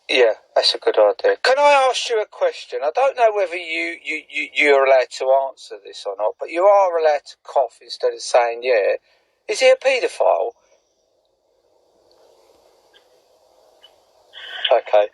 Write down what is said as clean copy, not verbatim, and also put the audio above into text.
Yeah, that's a good idea. Can I ask you a question? I don't know whether you're allowed to answer this or not, but you are allowed to cough instead of saying yeah. Is he a paedophile? Okay.